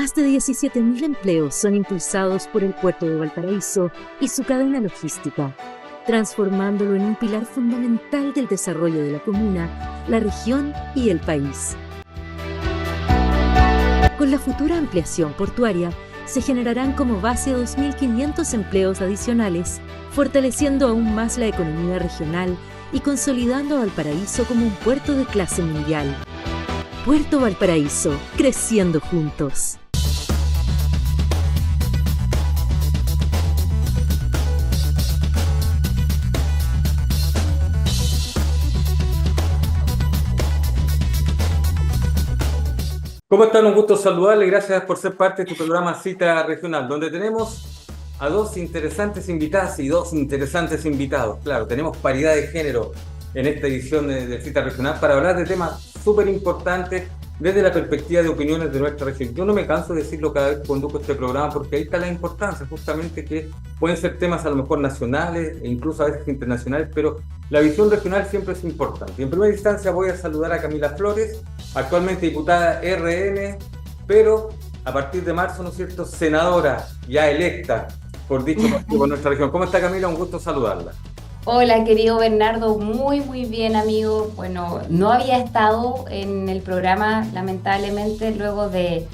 Más de 17.000 empleos son impulsados por el puerto de Valparaíso y su cadena logística, transformándolo en un pilar fundamental del desarrollo de la comuna, la región y el país. Con la futura ampliación portuaria, se generarán como base 2.500 empleos adicionales, fortaleciendo aún más la economía regional y consolidando a Valparaíso como un puerto de clase mundial. Puerto Valparaíso, creciendo juntos. ¿Cómo están? Un gusto saludarles. Gracias por ser parte de tu programa Cita Regional, donde tenemos a dos interesantes invitadas y dos interesantes invitados. Claro, tenemos paridad de género en esta edición de Cita Regional para hablar de temas súper importantes desde la perspectiva de opiniones de nuestra región. Yo no me canso de decirlo cada vez que conduzco este programa porque ahí está la importancia, justamente que pueden ser temas a lo mejor nacionales e incluso a veces internacionales, pero la visión regional siempre es importante. Y en primera instancia voy a saludar a Camila Flores, actualmente diputada RN, pero a partir de marzo, ¿no es cierto?, senadora ya electa por dicho partido por nuestra región. ¿Cómo está, Camila? Un gusto saludarla. Hola, querido Bernardo, muy bien, amigo. Bueno, no había estado en el programa, lamentablemente, luego de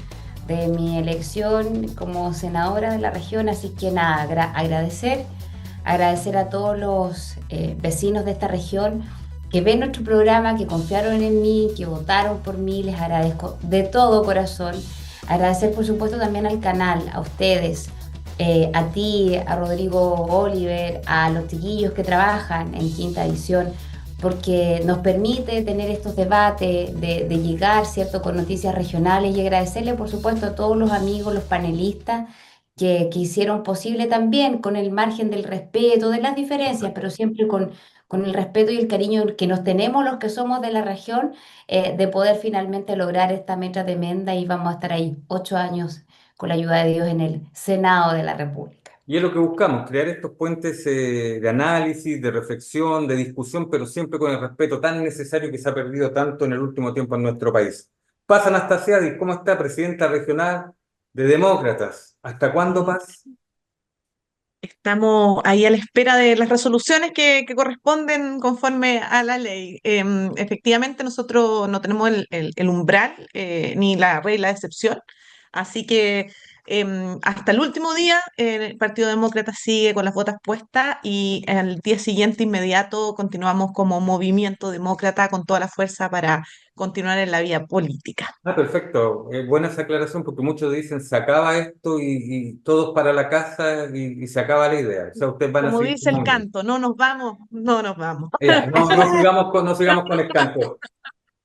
mi elección como senadora de la región, así que nada, agradecer a todos los vecinos de esta región que ven nuestro programa, que confiaron en mí, que votaron por mí. Les agradezco de todo corazón. Agradecer, por supuesto, también al canal, a ustedes, a ti, a Rodrigo Oliver, a los chiquillos que trabajan en Quinta Edición, porque nos permite tener estos debates, de llegar, ¿cierto?, con noticias regionales, y agradecerle, por supuesto, a todos los amigos, los panelistas que hicieron posible también, con el margen del respeto, de las diferencias, pero siempre con el respeto y el cariño que nos tenemos los que somos de la región, de poder finalmente lograr esta meta tremenda, y vamos a estar ahí 8 años con la ayuda de Dios en el Senado de la República. Y es lo que buscamos, crear estos puentes de análisis, de reflexión, de discusión, pero siempre con el respeto tan necesario que se ha perdido tanto en el último tiempo en nuestro país. Paz Anastasiadis, ¿cómo está? Presidenta regional de Demócratas. ¿Hasta cuándo, Paz? Estamos ahí a la espera de las resoluciones que corresponden conforme a la ley. Efectivamente, nosotros no tenemos el umbral ni la regla de excepción, así que hasta el último día el Partido Demócrata sigue con las botas puestas, y al día siguiente inmediato continuamos como movimiento demócrata con toda la fuerza para continuar en la vía política. Perfecto. Buena esa aclaración porque muchos dicen se acaba esto y todos para la casa y se acaba la idea. O sea, ustedes van a Como seguir dice el como... canto, no nos vamos, no nos vamos. Ya, no sigamos con el canto.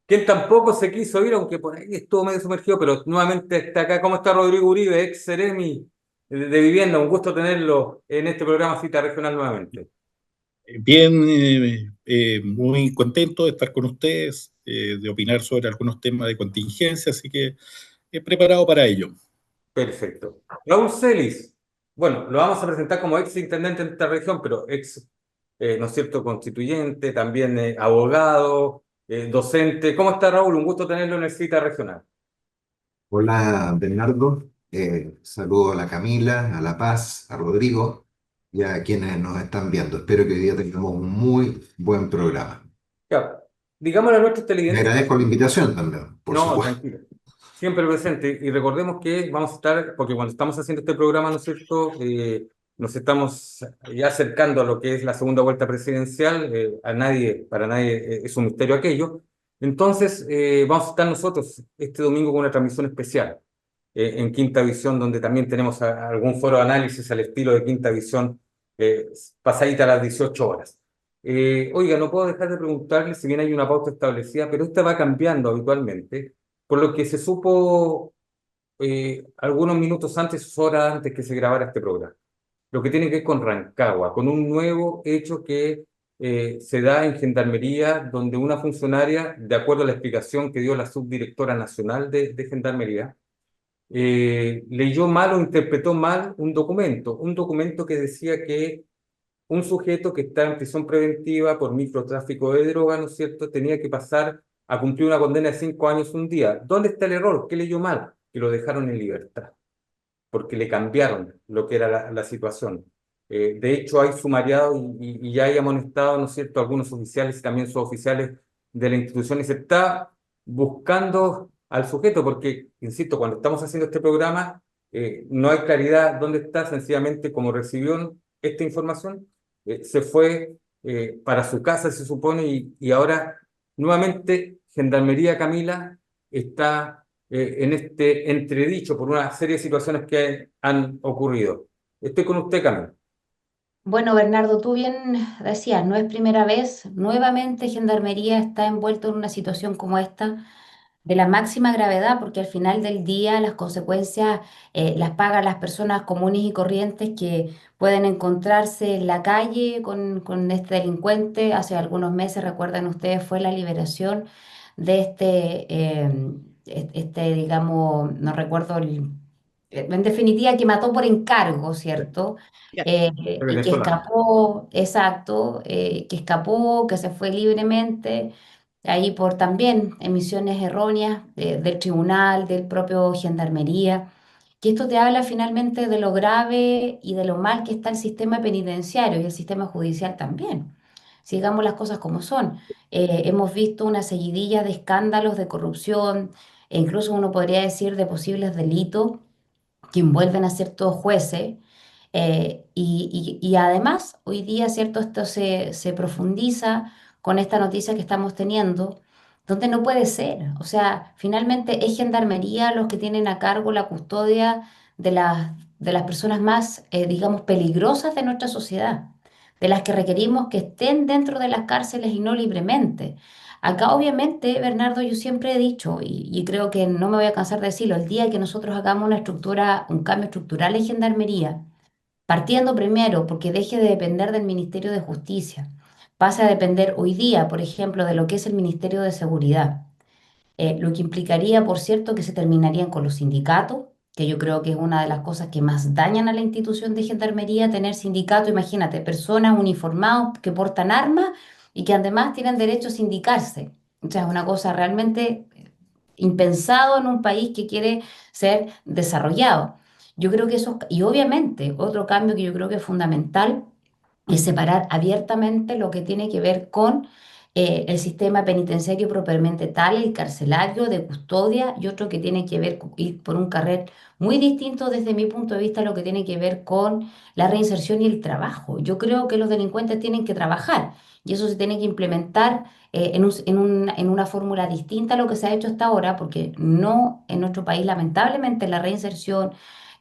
Quien tampoco se quiso ir, aunque por ahí estuvo medio sumergido, pero nuevamente está acá. ¿Cómo está Rodrigo Uribe, ex Seremi de Vivienda? Un gusto tenerlo en este programa Cita Regional nuevamente. Bien, muy contento de estar con ustedes, de opinar sobre algunos temas de contingencia, así que preparado para ello. Perfecto. Raúl Celis, bueno, lo vamos a presentar como ex intendente de esta región, pero ex, ¿no es cierto?, constituyente, también abogado, docente. ¿Cómo está, Raúl? Un gusto tenerlo en el Cita Regional. Hola Bernardo, saludo a la Camila, a La Paz, a Rodrigo y a quienes nos están viendo. Espero que hoy día tengamos un muy buen programa. Ya, digámosle a nuestros Me televidentes... agradezco la invitación también, por No, supuesto. tranquilo. Siempre presente. Y recordemos que vamos a estar, porque cuando estamos haciendo este programa, ¿no es cierto?, nos estamos ya acercando a lo que es la segunda vuelta presidencial. Para nadie es un misterio aquello. Entonces, vamos a estar nosotros este domingo con una transmisión especial en Quinta Visión, donde también tenemos algún foro de análisis al estilo de Quinta Visión, pasadita a las 18 horas. Oiga, no puedo dejar de preguntarle, si bien hay una pauta establecida, pero esta va cambiando habitualmente, por lo que se supo algunos minutos antes, horas antes que se grabara este programa. Lo que tiene que ver con Rancagua, con un nuevo hecho que se da en Gendarmería, donde una funcionaria, de acuerdo a la explicación que dio la subdirectora nacional de Gendarmería, leyó mal o interpretó mal un documento que decía que un sujeto que está en prisión preventiva por microtráfico de droga, ¿no es cierto?, tenía que pasar a cumplir una condena de 5 años un día. ¿Dónde está el error? ¿Qué leyó mal? que lo dejaron en libertad, porque le cambiaron lo que era la situación. De hecho, hay sumariado y ya hay amonestado, ¿no es cierto?, algunos oficiales y también suboficiales de la institución y se está buscando al sujeto, porque, insisto, cuando estamos haciendo este programa, no hay claridad dónde está, sencillamente como recibió esta información, se fue para su casa, se supone, y ahora nuevamente Gendarmería, Camila, está en este entredicho por una serie de situaciones que han ocurrido. Estoy con usted, Camila. Bueno, Bernardo, tú bien decías, no es primera vez, nuevamente Gendarmería está envuelto en una situación como esta de la máxima gravedad, porque al final del día las consecuencias las pagan las personas comunes y corrientes que pueden encontrarse en la calle con este delincuente. Hace algunos meses, recuerdan ustedes, fue la liberación de digamos, no recuerdo, en definitiva, que mató por encargo, ¿cierto? Ya. Y que Venezolano. escapó, exacto, que escapó, que se fue libremente ahí por también emisiones erróneas del tribunal, del propio Gendarmería, que esto te habla finalmente de lo grave y de lo mal que está el sistema penitenciario y el sistema judicial también. Sigamos las cosas como son. Hemos visto una seguidilla de escándalos de corrupción e incluso uno podría decir de posibles delitos que envuelven a ciertos jueces. Y además, hoy día, ¿cierto? Esto se profundiza con esta noticia que estamos teniendo, donde no puede ser. O sea, finalmente es Gendarmería los que tienen a cargo la custodia de las personas más, digamos, peligrosas de nuestra sociedad, de las que requerimos que estén dentro de las cárceles y no libremente. Acá obviamente, Bernardo, yo siempre he dicho, y creo que no me voy a cansar de decirlo, el día que nosotros hagamos una estructura, un cambio estructural en Gendarmería, partiendo primero porque deje de depender del Ministerio de Justicia, pase a depender hoy día, por ejemplo, de lo que es el Ministerio de Seguridad, lo que implicaría, por cierto, que se terminarían con los sindicatos, que yo creo que es una de las cosas que más dañan a la institución de Gendarmería, tener sindicatos, imagínate, personas uniformadas que portan armas y que además tienen derecho a sindicarse. O sea, es una cosa realmente impensado en un país que quiere ser desarrollado. Yo creo que eso, y obviamente otro cambio que yo creo que es fundamental es separar abiertamente lo que tiene que ver con el sistema penitenciario propiamente tal, el carcelario de custodia, y otro que tiene que ver con ir por un carril muy distinto desde mi punto de vista a lo que tiene que ver con la reinserción y el trabajo. Yo creo que los delincuentes tienen que trabajar y eso se tiene que implementar en una fórmula distinta a lo que se ha hecho hasta ahora, porque no en nuestro país, lamentablemente, la reinserción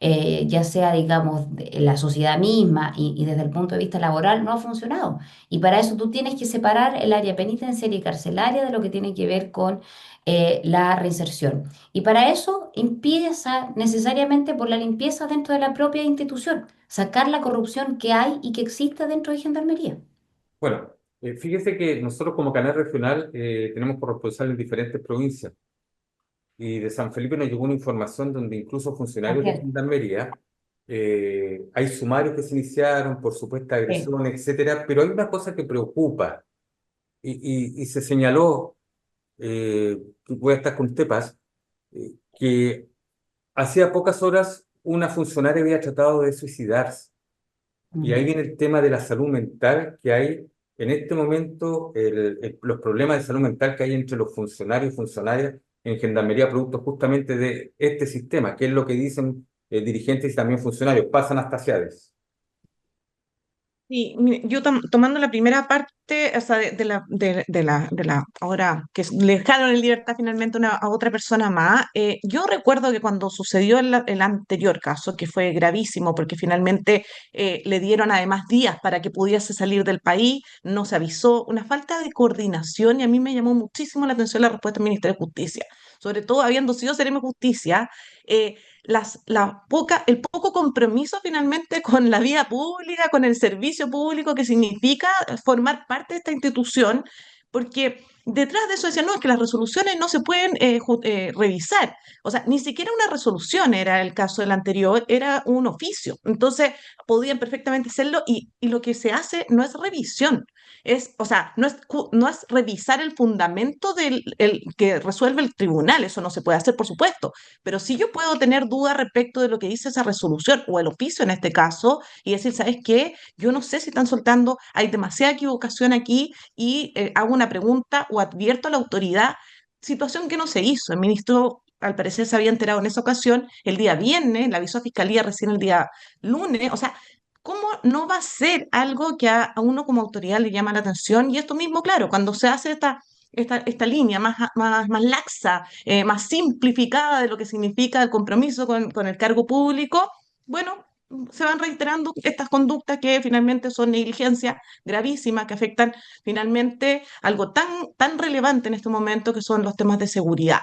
ya sea, digamos, de la sociedad misma y desde el punto de vista laboral, no ha funcionado. Y para eso tú tienes que separar el área penitenciaria y carcelaria de lo que tiene que ver con la reinserción. Y para eso empieza necesariamente por la limpieza dentro de la propia institución, sacar la corrupción que hay y que existe dentro de Gendarmería. Bueno, fíjese que nosotros como canal regional tenemos corresponsales en diferentes provincias y de San Felipe nos llegó una información donde incluso funcionarios de También. Gendarmería, hay sumarios que se iniciaron por supuesta Sí. agresión, etcétera, pero hay una cosa que preocupa y se señaló, que voy a estar con usted, Paz, que hacía pocas horas una funcionaria había tratado de suicidarse. Y ahí Mm. viene el tema de la salud mental que hay en este momento, los problemas de salud mental que hay entre los funcionarios y funcionarias en Gendarmería, producto justamente de este sistema, que es lo que dicen dirigentes y también funcionarios, pasan hasta Ciades. Y mire, yo tomando la primera parte, o sea, ahora que le dejaron en libertad finalmente a otra persona más, yo recuerdo que cuando sucedió el anterior caso, que fue gravísimo, porque finalmente le dieron además días para que pudiese salir del país, no se avisó, una falta de coordinación, y a mí me llamó muchísimo la atención la respuesta del Ministerio de Justicia, sobre todo habiendo sido Seremi de Justicia. El poco compromiso finalmente con la vía pública, con el servicio público que significa formar parte de esta institución, porque detrás de eso decían, no, es que las resoluciones no se pueden revisar. O sea, ni siquiera una resolución era el caso del anterior, era un oficio. Entonces, podían perfectamente hacerlo y lo que se hace no es revisión. O sea, no es revisar el fundamento el que resuelve el tribunal, eso no se puede hacer, por supuesto, pero si yo puedo tener dudas respecto de lo que dice esa resolución o el oficio en este caso y decir, ¿sabes qué? Yo no sé si están soltando, hay demasiada equivocación aquí y hago una pregunta o advierto a la autoridad, situación que no se hizo. El ministro al parecer se había enterado en esa ocasión el día viernes, la avisó a Fiscalía recién el día lunes, o sea, ¿cómo no va a ser algo que a uno como autoridad le llama la atención? Y esto mismo, claro, cuando se hace esta línea más laxa, más simplificada de lo que significa el compromiso con el cargo público, bueno, se van reiterando estas conductas que finalmente son negligencias gravísimas que afectan finalmente algo tan relevante en este momento que son los temas de seguridad.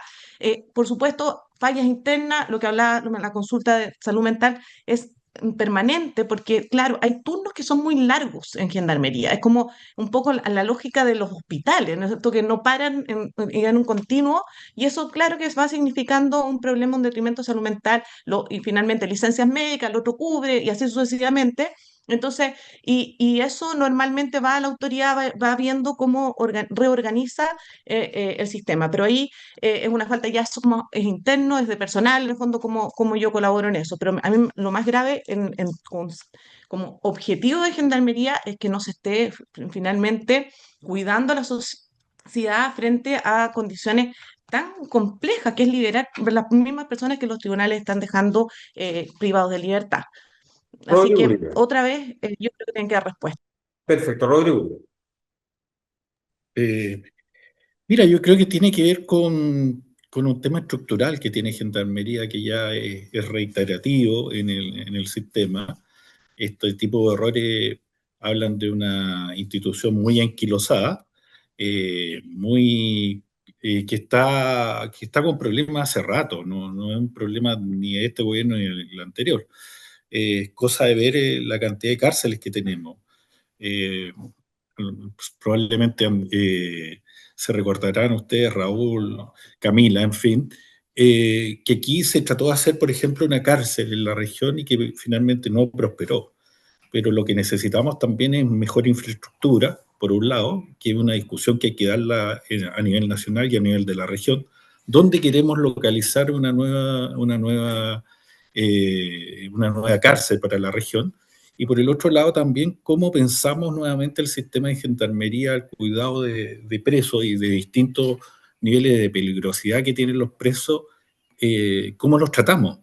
Por supuesto, fallas internas, lo que hablaba la consulta de salud mental es permanente, porque claro, hay turnos que son muy largos en gendarmería, es como un poco la lógica de los hospitales, ¿no es cierto? Que no paran en un continuo, y eso claro que va significando un problema, un detrimento de salud mental, y finalmente licencias médicas, lo otro cubre, y así sucesivamente. Entonces, y eso normalmente va a la autoridad, va viendo cómo reorganiza el sistema, pero ahí es una falta ya es interno, es de personal, en el fondo, cómo yo colaboro en eso. Pero a mí lo más grave como objetivo de gendarmería es que no se esté finalmente cuidando a la sociedad frente a condiciones tan complejas que es liberar las mismas personas que los tribunales están dejando privados de libertad. Así Rodrigo que Uribe. otra vez yo creo que tienen que dar respuesta. Perfecto, Rodrigo Uribe. Eh, Mira, yo creo que tiene que ver con un tema estructural que tiene Gendarmería, que ya es reiterativo en el sistema. Este tipo de errores hablan de una institución muy anquilosada, que está con problemas hace rato, no es un problema ni de este gobierno ni del anterior. Es cosa de ver la cantidad de cárceles que tenemos. Eh, Probablemente se recordarán ustedes, Raúl, Camila, en fin, que aquí se trató de hacer, por ejemplo, una cárcel en la región y que finalmente no prosperó. Pero lo que necesitamos también es mejor infraestructura, por un lado, que es una discusión que hay que darla a nivel nacional y a nivel de la región, donde queremos localizar una nueva cárcel para la región. Y por el otro lado también cómo pensamos nuevamente el sistema de gendarmería, el cuidado de presos y de distintos niveles de peligrosidad que tienen los presos, cómo los tratamos.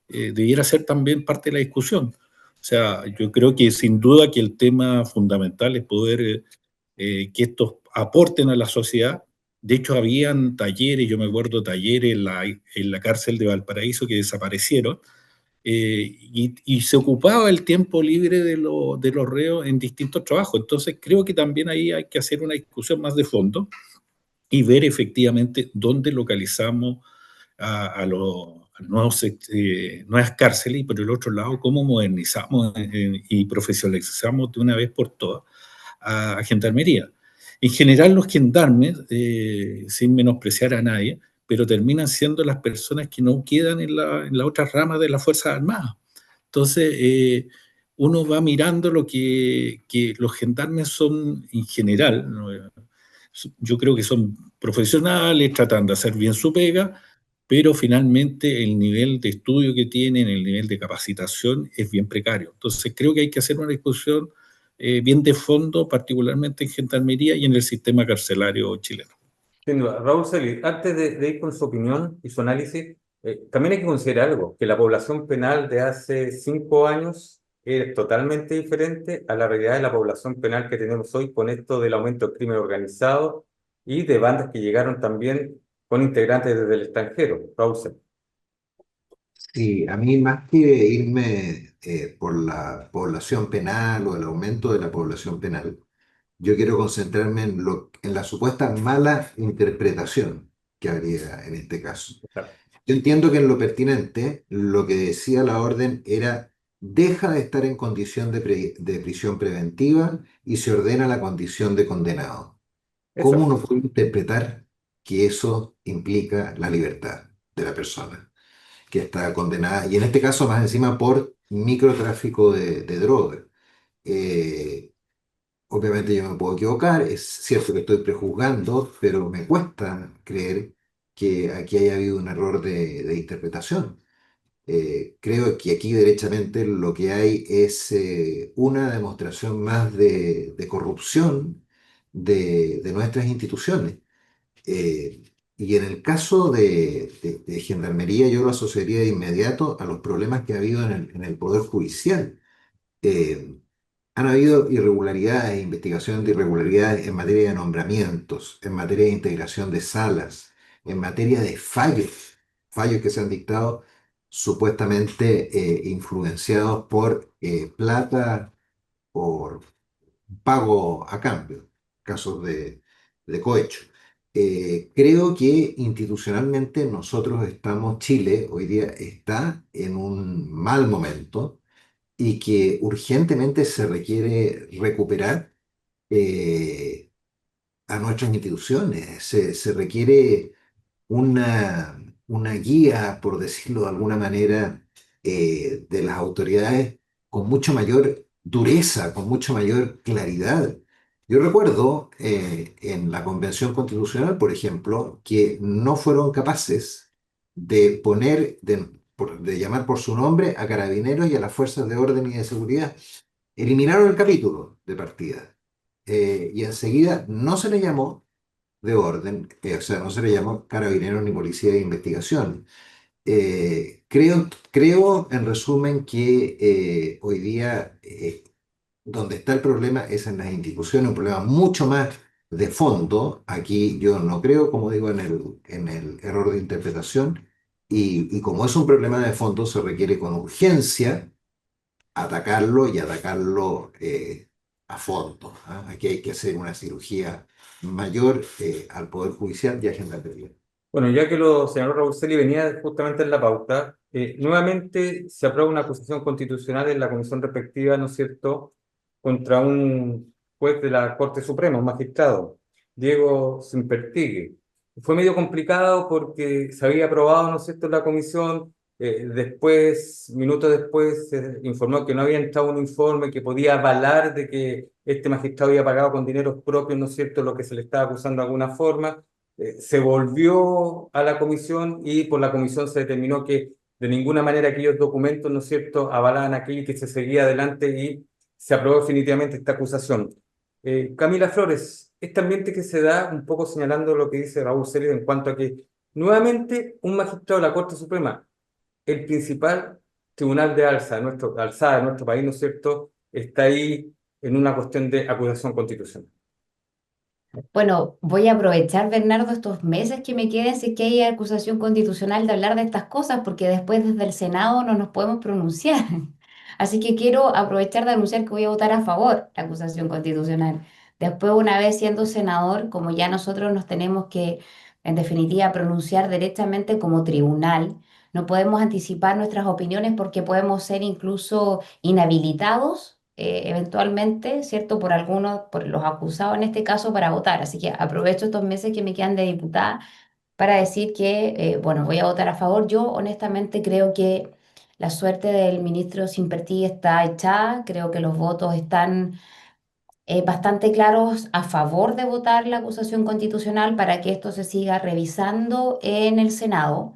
Debiera ser también parte de la discusión. O sea, yo creo que sin duda que el tema fundamental es poder que estos aporten a la sociedad. De hecho, habían talleres, yo me acuerdo talleres en la cárcel de Valparaíso que desaparecieron, y se ocupaba el tiempo libre de los reos en distintos trabajos. Entonces, creo que también ahí hay que hacer una discusión más de fondo y ver efectivamente dónde localizamos a los nuevas cárceles y por el otro lado cómo modernizamos y profesionalizamos de una vez por todas a Gendarmería. En general los gendarmes, sin menospreciar a nadie, pero terminan siendo las personas que no quedan en la otra rama de las Fuerzas Armadas. Entonces, uno va mirando que los gendarmes son en general, ¿no? Yo creo que son profesionales, tratan de hacer bien su pega, pero finalmente el nivel de estudio que tienen, el nivel de capacitación es bien precario. Entonces creo que hay que hacer una discusión bien de fondo, particularmente en Gendarmería y en el sistema carcelario chileno. Sin duda. Raúl Celis, antes de ir con su opinión y su análisis, también hay que considerar algo, que la población penal de hace 5 años es totalmente diferente a la realidad de la población penal que tenemos hoy con esto del aumento del crimen organizado y de bandas que llegaron también con integrantes desde el extranjero. Raúl Celis. Sí, a mí más que irme por la población penal o el aumento de la población penal, yo quiero concentrarme en la supuesta mala interpretación que habría en este caso. Claro. Yo entiendo que en lo pertinente, lo que decía la orden era, deja de estar en condición de prisión preventiva y se ordena la condición de condenado. ¿Cómo Eso. uno puede interpretar que eso implica la libertad de la persona que está condenada, y en este caso más encima por microtráfico de droga? Eh, Obviamente yo me puedo equivocar, es cierto que estoy prejuzgando, pero me cuesta creer que aquí haya habido un error de interpretación. Creo que aquí derechamente lo que hay es una demostración más de corrupción de nuestras instituciones. Y en el caso de Gendarmería, yo lo asociaría de inmediato a los problemas que ha habido en el Poder Judicial. Eh, Han habido irregularidades, investigación de irregularidades en materia de nombramientos, en materia de integración de salas, en materia de fallos que se han dictado supuestamente influenciados por plata o pago a cambio, casos de cohecho. Creo que institucionalmente nosotros estamos, Chile hoy día está en un mal momento y que urgentemente se requiere recuperar eh, a nuestras instituciones. Se requiere una guía, por decirlo de alguna manera, de las autoridades con mucho mayor dureza, con mucha mayor claridad. Yo recuerdo en la Convención Constitucional, por ejemplo, que no fueron capaces de poner, de llamar por su nombre a carabineros y a las fuerzas de orden y de seguridad. Eliminaron el capítulo de partida y enseguida no se le llamó de orden, o sea, no se le llamó carabineros ni policía de investigación. Creo, en resumen, que hoy día donde está el problema es en las instituciones, un problema mucho más de fondo. Aquí yo no creo, como digo, en el error de interpretación, y como es un problema de fondo, se requiere con urgencia atacarlo y atacarlo a fondo. ¿Ah? Aquí hay que hacer una cirugía mayor al Poder Judicial y a Gendarmería. Bueno, ya que lo señaló Raúl Celi, venía justamente en la pauta, nuevamente se aprueba una acusación constitucional en la comisión respectiva, ¿no es cierto?, contra un juez de la Corte Suprema, un magistrado, Diego Simpertigue. Fue medio complicado porque se había aprobado, ¿no es cierto?, en la comisión, después, minutos después, se informó que no había entrado un informe que podía avalar de que este magistrado había pagado con dineros propios, ¿no es cierto?, lo que se le estaba acusando de alguna forma. Se volvió a la comisión y por la comisión se determinó que de ninguna manera aquellos documentos, ¿no es cierto?, avalaban aquello y que se seguía adelante y se aprobó definitivamente esta acusación. Camila Flores, este ambiente que se da, un poco señalando lo que dice Raúl Celis en cuanto a que nuevamente un magistrado de la Corte Suprema, el principal tribunal de alzada de nuestro país, ¿no es cierto?, está ahí en una cuestión de acusación constitucional. Bueno, voy a aprovechar, Bernardo, estos meses que me queden si es que hay acusación constitucional de hablar de estas cosas, porque después desde el Senado no nos podemos pronunciar. Así que quiero aprovechar de anunciar que voy a votar a favor de la acusación constitucional. Después, una vez siendo senador, como ya nosotros nos tenemos que, en definitiva, pronunciar directamente como tribunal, no podemos anticipar nuestras opiniones porque podemos ser incluso inhabilitados eventualmente, ¿cierto? Por algunos, por los acusados en este caso, para votar. Así que aprovecho estos meses que me quedan de diputada para decir que, bueno, voy a votar a favor. Yo honestamente creo que la suerte del ministro Simpertí está echada. Creo que los votos están bastante claros a favor de votar la acusación constitucional para que esto se siga revisando en el Senado.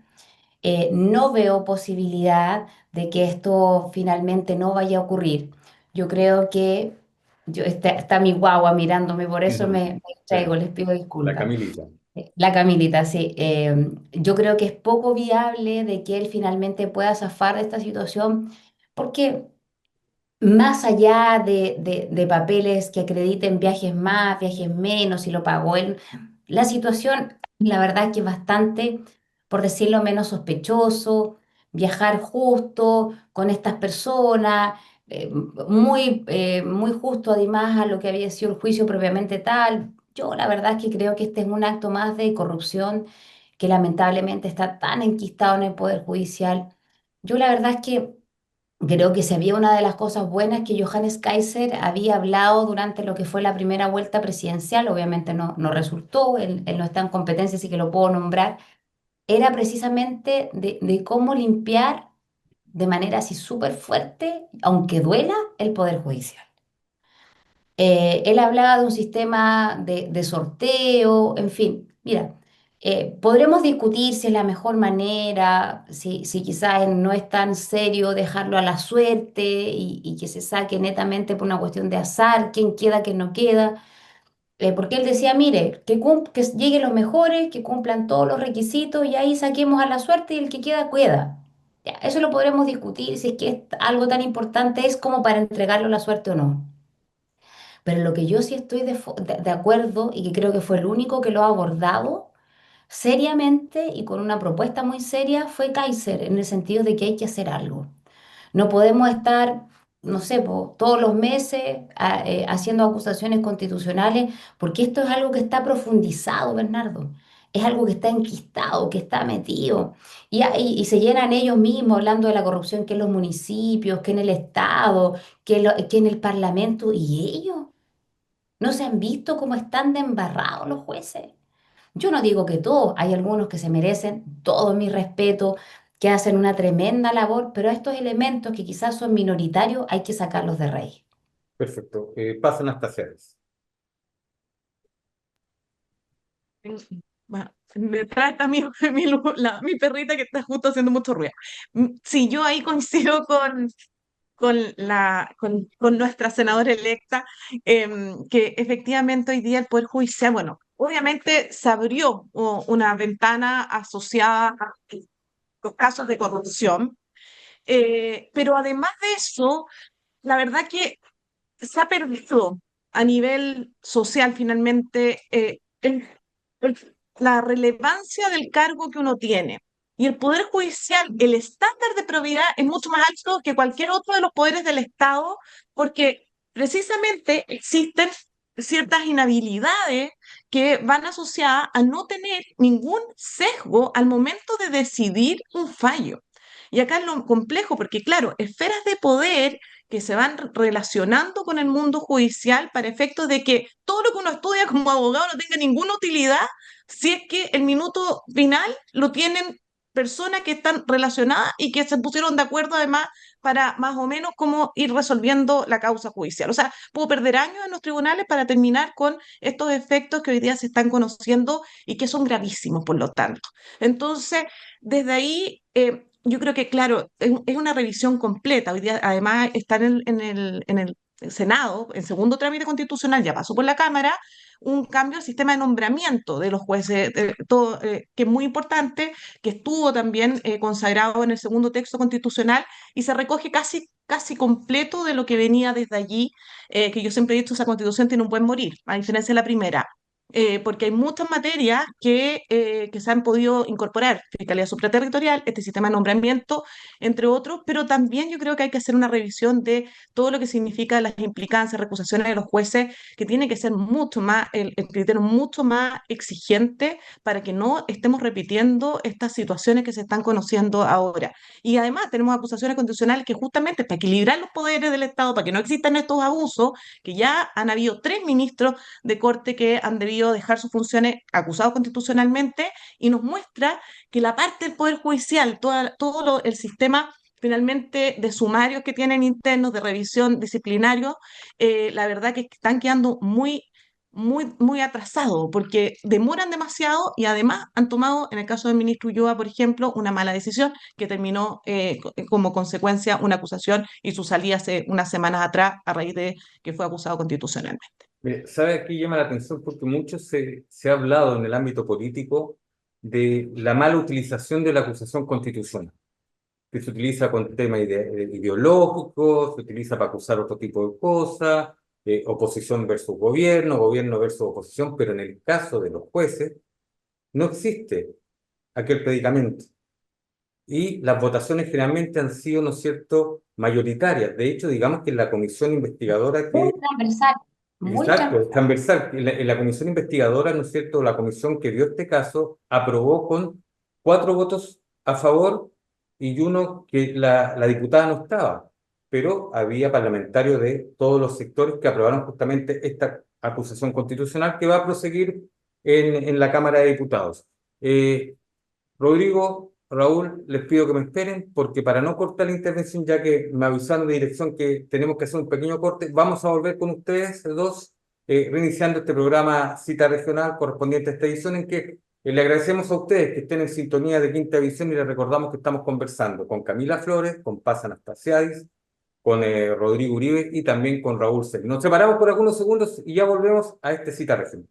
No veo posibilidad de que esto finalmente no vaya a ocurrir. Yo creo que está mi guagua mirándome, por eso me Sí, distraigo, les pido la disculpas. Camilita. La Camilita, sí. Yo creo que es poco viable de que él finalmente pueda zafar de esta situación, porque más allá de papeles que acrediten viajes más, viajes menos, si lo pagó él, la situación, la verdad que es bastante, por decirlo menos, sospechoso, viajar justo con estas personas, muy justo además a lo que había sido el juicio propiamente tal. Yo la verdad es que creo que este es un acto más de corrupción que lamentablemente está tan enquistado en el Poder Judicial. Yo la verdad es que Creo que si había una de las cosas buenas que Johannes Kaiser había hablado durante lo que fue la primera vuelta presidencial, obviamente no resultó, él no está en competencia, así que lo puedo nombrar, era precisamente de cómo limpiar de manera así súper fuerte, aunque duela, el Poder Judicial. Él hablaba de un sistema de sorteo, en fin, mira, podremos discutir si es la mejor manera, si quizás no es tan serio dejarlo a la suerte y que se saque netamente por una cuestión de azar, quién queda, quién no queda, porque él decía, mire, que lleguen los mejores, que cumplan todos los requisitos y ahí saquemos a la suerte y el que queda, queda. Ya, eso lo podremos discutir si es que es algo tan importante es como para entregarlo a la suerte o no. Pero lo que yo sí estoy de acuerdo y que creo que fue el único que lo ha abordado seriamente y con una propuesta muy seria fue Kaiser, en el sentido de que hay que hacer algo. No podemos estar, no sé, todos los meses haciendo acusaciones constitucionales, porque esto es algo que está profundizado, Bernardo. Es algo que está enquistado, que está metido. Y se llenan ellos mismos hablando de la corrupción que en los municipios, que en el Estado, que en el Parlamento. ¿Y ellos? ¿No se han visto cómo están de embarrados los jueces? Yo no digo que todos, hay algunos que se merecen todo mi respeto, que hacen una tremenda labor, pero estos elementos que quizás son minoritarios hay que sacarlos de raíz. Perfecto. Pasan hasta Ceres. Bueno, detrás está mi perrita que está justo haciendo mucho ruido. Sí, yo ahí coincido con nuestra senadora electa, que efectivamente hoy día el Poder Judicial, bueno, obviamente se abrió una ventana asociada a los casos de corrupción, pero además de eso, la verdad que se ha perdido a nivel social finalmente la relevancia del cargo que uno tiene. Y el Poder Judicial, el estándar de probidad es mucho más alto que cualquier otro de los poderes del Estado, porque precisamente existen ciertas inhabilidades que van asociadas a no tener ningún sesgo al momento de decidir un fallo. Y acá es lo complejo, porque claro, esferas de poder que se van relacionando con el mundo judicial para efectos de que todo lo que uno estudia como abogado no tenga ninguna utilidad si es que el minuto final lo tienen personas que están relacionadas y que se pusieron de acuerdo además para más o menos cómo ir resolviendo la causa judicial. O sea, puedo perder años en los tribunales para terminar con estos efectos que hoy día se están conociendo y que son gravísimos, por lo tanto. Entonces, desde ahí, yo creo que, claro, es una revisión completa. Hoy día, además, están en el Senado, en segundo trámite constitucional, ya pasó por la Cámara, un cambio al sistema de nombramiento de los jueces, todo, que es muy importante, que estuvo también consagrado en el segundo texto constitucional y se recoge casi completo de lo que venía desde allí, que yo siempre he dicho, esa constitución tiene un buen morir, a diferencia de la primera. Porque hay muchas materias que se han podido incorporar, fiscalía supraterritorial, este sistema de nombramiento, entre otros, pero también yo creo que hay que hacer una revisión de todo lo que significa las implicancias, recusaciones de los jueces, que tiene que ser mucho más, el criterio mucho más exigente para que no estemos repitiendo estas situaciones que se están conociendo ahora. Y además tenemos acusaciones constitucionales que justamente para equilibrar los poderes del Estado, para que no existan estos abusos, que ya han habido 3 ministros de corte que han debido dejar sus funciones acusados constitucionalmente y nos muestra que la parte del Poder Judicial, el sistema finalmente de sumarios que tienen internos, de revisión disciplinario, la verdad que están quedando muy atrasados porque demoran demasiado y además han tomado, en el caso del ministro Ulloa, por ejemplo, una mala decisión que terminó como consecuencia una acusación y su salida hace unas semanas atrás a raíz de que fue acusado constitucionalmente. ¿Sabe? Aquí llama la atención porque mucho se ha hablado en el ámbito político de la mala utilización de la acusación constitucional, que se utiliza con temas ideológicos, se utiliza para acusar otro tipo de cosas, oposición versus gobierno, gobierno versus oposición, pero en el caso de los jueces no existe aquel predicamento. Y las votaciones generalmente han sido, ¿no es cierto?, mayoritarias. De hecho, digamos que la comisión investigadora que... Muy transversal, muy Exacto, transversal. transversal. En la comisión investigadora, ¿no es cierto?, la comisión que vio este caso aprobó con 4 votos a favor y uno que la diputada no estaba, pero había parlamentarios de todos los sectores que aprobaron justamente esta acusación constitucional que va a proseguir en la Cámara de Diputados. Rodrigo, Raúl, les pido que me esperen porque para no cortar la intervención, ya que me avisaron de dirección que tenemos que hacer un pequeño corte, vamos a volver con ustedes dos, reiniciando este programa Cita Regional correspondiente a esta edición en que le agradecemos a ustedes que estén en sintonía de Quinta Visión y les recordamos que estamos conversando con Camila Flores, con Paz Anastasiadis, con Rodrigo Uribe y también con Raúl Celi. Nos separamos por algunos segundos y ya volvemos a este Cita Regional.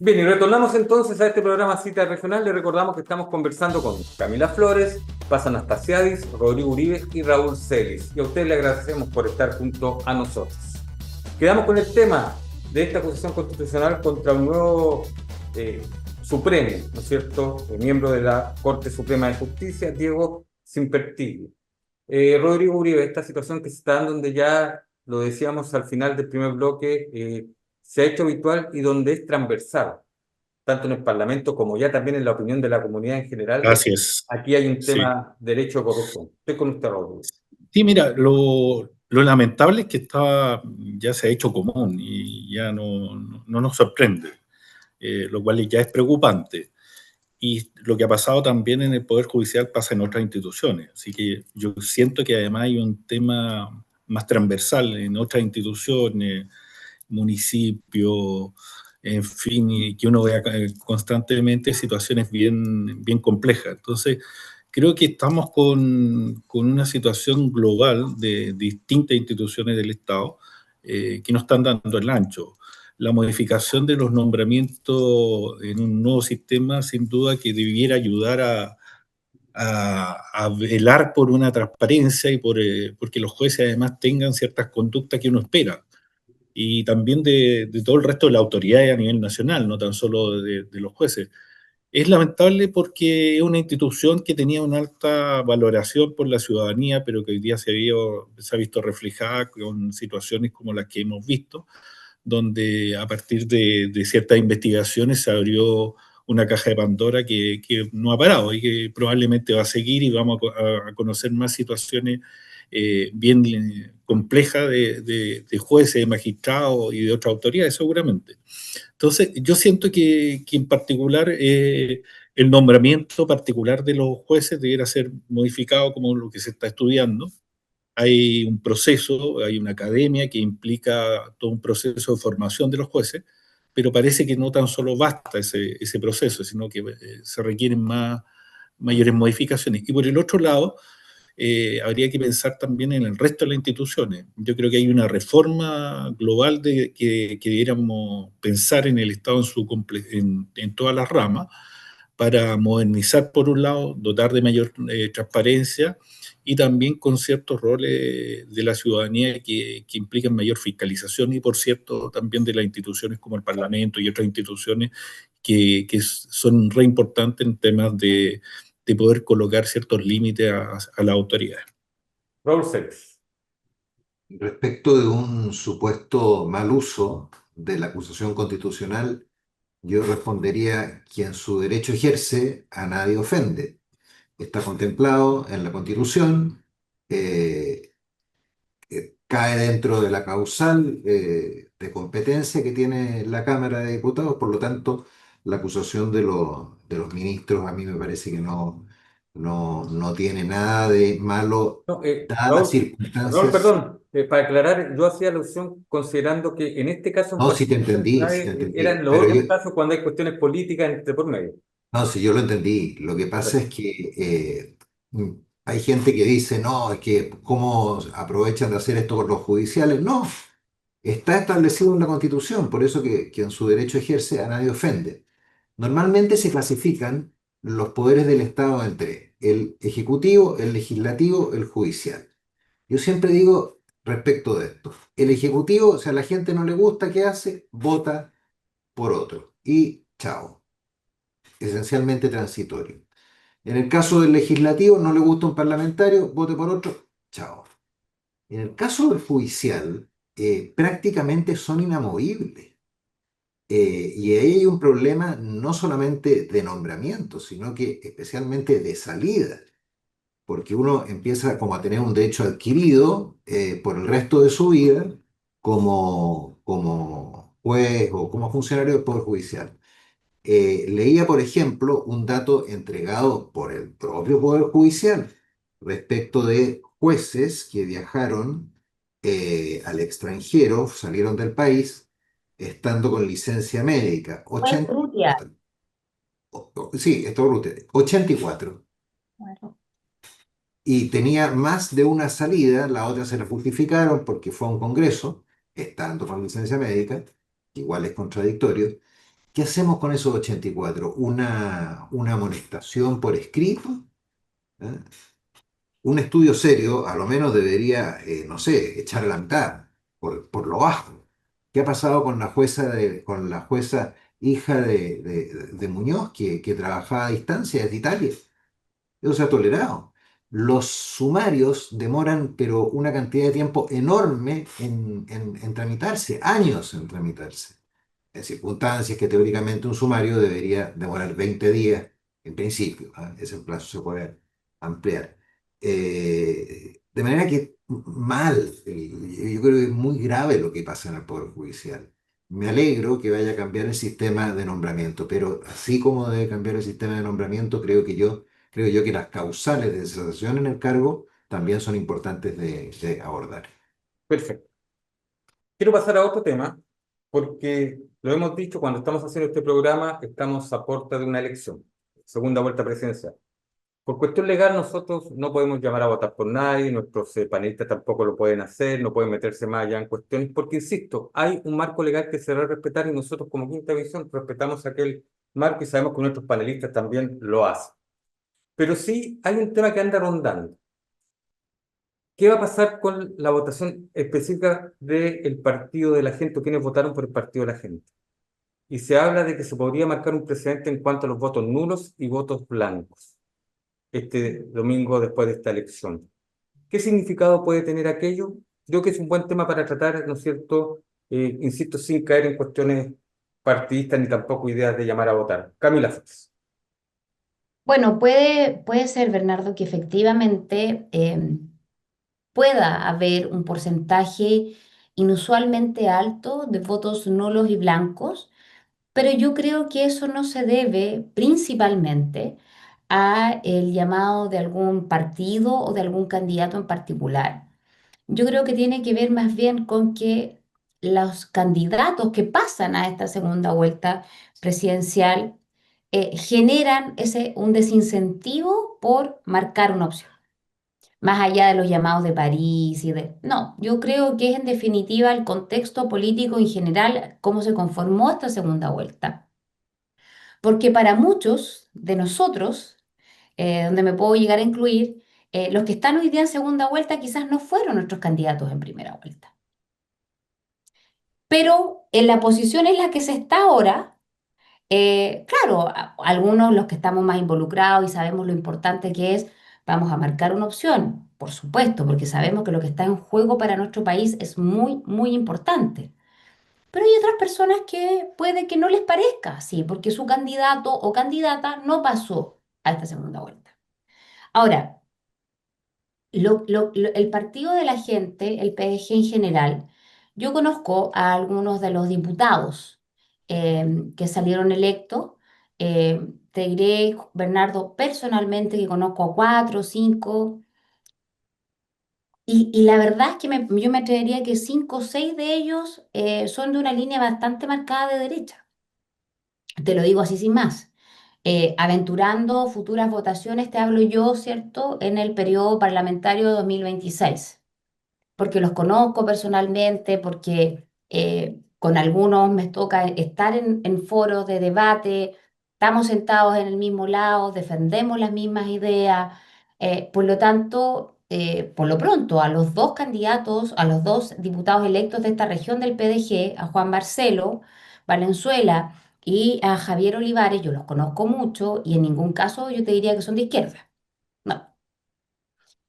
Bien, y retornamos entonces a este programa Cita Regional. Le recordamos que estamos conversando con Camila Flores, Paz Anastasiadis, Rodrigo Uribe y Raúl Celis. Y a ustedes le agradecemos por estar junto a nosotros. Quedamos con el tema de esta acusación constitucional contra un nuevo Supremo, ¿no es cierto?, miembro de la Corte Suprema de Justicia, Diego Simpertini. Rodrigo Uribe, esta situación que se está dando, donde ya lo decíamos al final del primer bloque, se ha hecho habitual y donde es transversal, tanto en el Parlamento como ya también en la opinión de la comunidad en general. Así es. Aquí hay un Sí. tema derecho de corrupción. Estoy con usted, Rodrigo. Sí, mira, lo lamentable es que ya se ha hecho común y ya no nos sorprende, lo cual ya es preocupante. Y lo que ha pasado también en el Poder Judicial pasa en otras instituciones. Así que yo siento que además hay un tema más transversal en otras instituciones, municipios, en fin, y que uno vea constantemente situaciones bien complejas. Entonces, creo que estamos con una situación global de distintas instituciones del Estado que nos están dando el ancho. La modificación de los nombramientos en un nuevo sistema, sin duda que debiera ayudar a velar por una transparencia y porque los jueces además tengan ciertas conductas que uno espera. Y también de todo el resto de la autoridad a nivel nacional, no tan solo de los jueces. Es lamentable porque es una institución que tenía una alta valoración por la ciudadanía, pero que hoy día se ha visto reflejada con situaciones como las que hemos visto, donde a partir de ciertas investigaciones se abrió una caja de Pandora que no ha parado y que probablemente va a seguir, y vamos a conocer más situaciones bien complejas de jueces, de magistrados y de otras autoridades seguramente. Entonces, yo siento que en particular el nombramiento particular de los jueces debiera ser modificado como lo que se está estudiando. Hay un proceso, hay una academia que implica todo un proceso de formación de los jueces, pero parece que no tan solo basta ese proceso, sino que se requieren mayores modificaciones. Y por el otro lado, habría que pensar también en el resto de las instituciones. Yo creo que hay una reforma global que debiéramos pensar en el Estado en todas las ramas, para modernizar por un lado, dotar de mayor transparencia y también con ciertos roles de la ciudadanía que implican mayor fiscalización y, por cierto, también de las instituciones como el Parlamento y otras instituciones que son re importantes en temas de poder colocar ciertos límites a la autoridad. Raúl Celis. Respecto de un supuesto mal uso de la acusación constitucional, yo respondería: quien su derecho ejerce, a nadie ofende. Está contemplado en la Constitución, cae dentro de la causal de competencia que tiene la Cámara de Diputados. Por lo tanto, la acusación de los ministros a mí me parece que no tiene nada de malo, No, dadas las Raúl, circunstancias. perdón, para aclarar, yo hacía alusión considerando que en este caso en No, sí te particular, entendí, sí te entendí. eran los Pero otros yo, casos cuando hay cuestiones políticas entre por medio. no, sí, yo lo entendí. Lo que pasa es que hay gente que dice: no, es que cómo aprovechan de hacer esto con los judiciales. No, está establecido en la Constitución, por eso que quien su derecho ejerce, a nadie ofende. Normalmente se clasifican los poderes del Estado entre el ejecutivo, el legislativo, el judicial. Yo siempre digo respecto de esto: el ejecutivo, si a la gente no le gusta, ¿qué hace? Vota por otro. Y chao, esencialmente transitorio. En el caso del legislativo, no le gusta un parlamentario, vote por otro, chao. En el caso del judicial, prácticamente son inamovibles. Y ahí hay un problema no solamente de nombramiento, sino que especialmente de salida, porque uno empieza como a tener un derecho adquirido por el resto de su vida como juez o como funcionario del Poder Judicial. Leía, por ejemplo, un dato entregado por el propio Poder Judicial respecto de jueces que viajaron al extranjero, salieron del país, estando con licencia médica. Pues Rutia. Sí, esto es 84. Bueno, Y tenía más de una salida, la otra se la justificaron porque fue a un congreso, estando con licencia médica, que igual es contradictorio. ¿Qué hacemos con esos 84? ¿Una amonestación por escrito? ¿Eh? Un estudio serio, a lo menos debería, no sé, echar la mitad por lo bajo. ¿Qué ha pasado con con la jueza hija de Muñoz, que trabajaba a distancia desde Italia? Eso se ha tolerado. Los sumarios demoran, pero una cantidad de tiempo enorme en tramitarse, años en tramitarse en circunstancias que teóricamente un sumario debería demorar 20 días en principio. ¿Ah? Ese plazo se puede ampliar. De manera que mal, yo creo que es muy grave lo que pasa en el Poder Judicial. Me alegro que vaya a cambiar el sistema de nombramiento, pero así como debe cambiar el sistema de nombramiento, creo yo que las causales de cesación en el cargo también son importantes de abordar. Perfecto. Quiero pasar a otro tema, porque lo hemos dicho, cuando estamos haciendo este programa, estamos a puerta de una elección, segunda vuelta presidencial. Por cuestión legal, nosotros no podemos llamar a votar por nadie, nuestros panelistas tampoco lo pueden hacer, no pueden meterse más allá en cuestiones, porque, insisto, hay un marco legal que se debe respetar y nosotros como Quinta Visión respetamos aquel marco y sabemos que nuestros panelistas también lo hacen. Pero sí hay un tema que anda rondando. ¿Qué va a pasar con la votación específica del partido de la gente o quienes votaron por el partido de la gente? Y se habla de que se podría marcar un precedente en cuanto a los votos nulos y votos blancos este domingo después de esta elección. ¿Qué significado puede tener aquello? Creo que es un buen tema para tratar, ¿no es cierto? Insisto, sin caer en cuestiones partidistas ni tampoco ideas de llamar a votar. Camila Flores. Bueno, puede ser, Bernardo, que efectivamente pueda haber un porcentaje inusualmente alto de votos nulos y blancos, pero yo creo que eso no se debe principalmente a el llamado de algún partido o de algún candidato en particular. Yo creo que tiene que ver más bien con que los candidatos que pasan a esta segunda vuelta presidencial generan un desincentivo por marcar una opción, más allá de los llamados de París y de... No, yo creo que es en definitiva el contexto político en general, cómo se conformó esta segunda vuelta. Porque para muchos de nosotros, donde me puedo llegar a incluir, los que están hoy día en segunda vuelta quizás no fueron nuestros candidatos en primera vuelta. Pero en la posición en la que se está ahora, claro, algunos los que estamos más involucrados y sabemos lo importante que es, vamos a marcar una opción, por supuesto, porque sabemos que lo que está en juego para nuestro país es muy, muy importante. Pero hay otras personas que puede que no les parezca así, porque su candidato o candidata no pasó a esta segunda vuelta. Ahora, el partido de la gente, el PDG en general, yo conozco a algunos de los diputados que salieron electos. Te diré, Bernardo, personalmente que conozco a cuatro o cinco, y la verdad es que yo me atrevería que cinco o seis de ellos son de una línea bastante marcada de derecha. Te lo digo así sin más. Aventurando futuras votaciones, te hablo yo, ¿cierto?, en el periodo parlamentario 2026 porque los conozco personalmente, porque con algunos me toca estar en foros de debate, estamos sentados en el mismo lado, defendemos las mismas ideas, por lo tanto, por lo pronto, a los dos candidatos, a los dos diputados electos de esta región del PDG, a Juan Marcelo Valenzuela y a Javier Olivares, yo los conozco mucho y en ningún caso yo te diría que son de izquierda. No,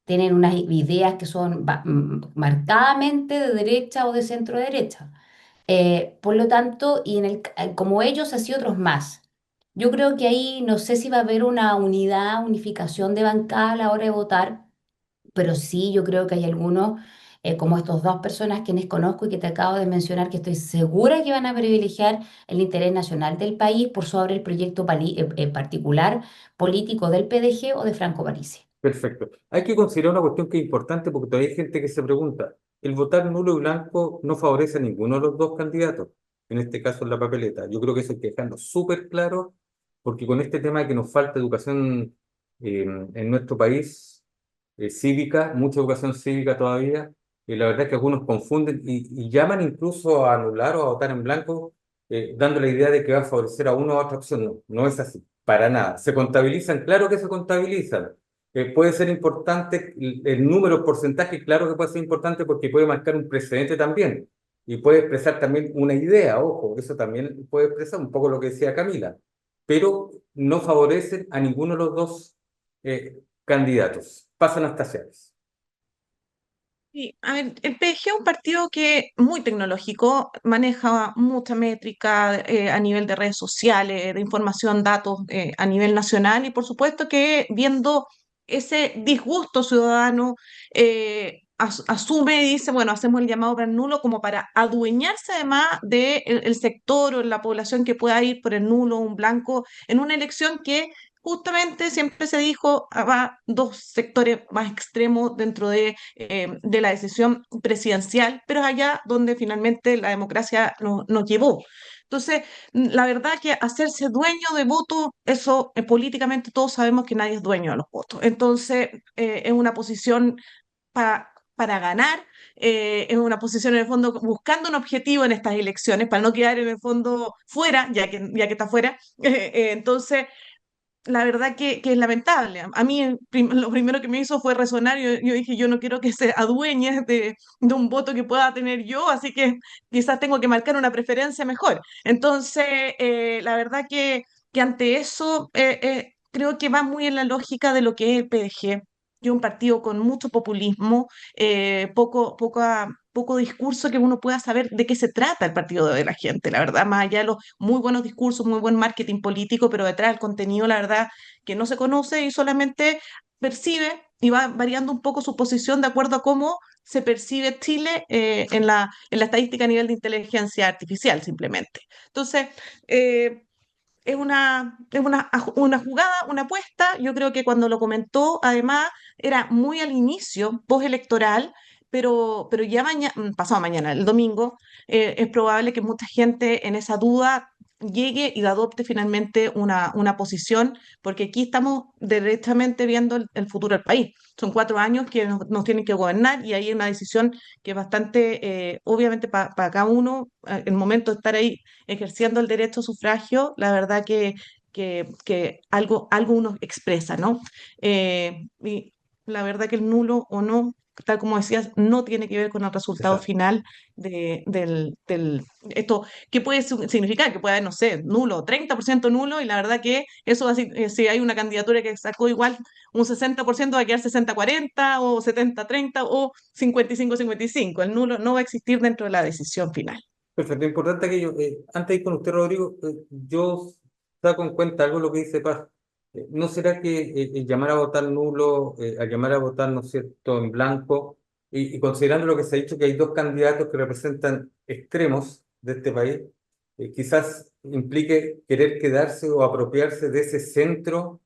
tienen unas ideas que son marcadamente de derecha o de centro derecha. Por lo tanto, como ellos, así otros más. Yo creo que ahí no sé si va a haber una unificación de bancada a la hora de votar, pero sí, yo creo que hay algunos, como estos dos personas quienes conozco y que te acabo de mencionar, que estoy segura que van a privilegiar el interés nacional del país por sobre el proyecto particular político del PDG o de Franco Parisi. Perfecto. Hay que considerar una cuestión que es importante porque todavía hay gente que se pregunta, ¿el votar nulo y blanco no favorece a ninguno de los dos candidatos? En este caso en la papeleta. Yo creo que eso hay que dejarlo súper claro porque con este tema de que nos falta educación en nuestro país, cívica, mucha educación cívica todavía, y la verdad es que algunos confunden y llaman incluso a anular o a votar en blanco, dando la idea de que va a favorecer a una u otra opción. No, no es así, para nada. Se contabilizan, claro que se contabilizan. Puede ser importante el número, porcentaje, claro que puede ser importante porque puede marcar un precedente también y puede expresar también una idea, ojo, eso también puede expresar un poco lo que decía Camila, pero no favorecen a ninguno de los dos candidatos. Pasan hasta Seales. Sí, a ver, el PG es un partido que muy tecnológico, maneja mucha métrica a nivel de redes sociales, de información, datos a nivel nacional y por supuesto que viendo ese disgusto ciudadano, asume y dice, bueno, hacemos el llamado plan nulo como para adueñarse además del el sector o la población que pueda ir por el nulo o un blanco en una elección que justamente siempre se dijo, va dos sectores más extremos dentro de la decisión presidencial, pero es allá donde finalmente la democracia nos llevó. Entonces, la verdad que hacerse dueño de votos, eso políticamente todos sabemos que nadie es dueño de los votos. Entonces, es una posición para ganar, es una posición en el fondo buscando un objetivo en estas elecciones, para no quedar en el fondo fuera, ya que está fuera. Entonces, la verdad que es lamentable. A mí lo primero que me hizo fue resonar. Yo dije, yo no quiero que se adueñe de un voto que pueda tener yo, así que quizás tengo que marcar una preferencia mejor. Entonces, la verdad que ante eso creo que va muy en la lógica de lo que es el PDG, que es un partido con mucho populismo, poco discurso que uno pueda saber de qué se trata el partido de la gente, la verdad, más allá de los muy buenos discursos, muy buen marketing político, pero detrás del contenido, la verdad, que no se conoce y solamente percibe y va variando un poco su posición de acuerdo a cómo se percibe Chile en la estadística a nivel de inteligencia artificial, simplemente. Entonces, es una jugada, una apuesta. Yo creo que cuando lo comentó, además, era muy al inicio, postelectoral, pero ya pasado mañana, el domingo, es probable que mucha gente en esa duda llegue y adopte finalmente una posición, porque aquí estamos derechamente viendo el futuro del país. Son 4 años que nos tienen que gobernar y ahí hay una decisión que es bastante, obviamente, para cada uno, el momento de estar ahí ejerciendo el derecho a sufragio, la verdad que algo uno expresa, ¿no? Y la verdad que el nulo o no, tal como decías, no tiene que ver con el resultado Exacto. final esto, ¿qué puede significar? Que puede haber, no sé, nulo, 30% nulo, y la verdad que eso, así, si hay una candidatura que sacó igual un 60%, va a quedar 60-40 o 70-30 o 55-55. El nulo no va a existir dentro de la decisión final. Perfecto, importante que yo, antes de ir con usted, Rodrigo, yo saco en cuenta algo de lo que dice Paz. ¿No será que el llamar a votar nulo, a llamar a votar, ¿no es cierto?, en blanco, y considerando lo que se ha dicho, que hay dos candidatos que representan extremos de este país, quizás implique querer quedarse o apropiarse de ese centro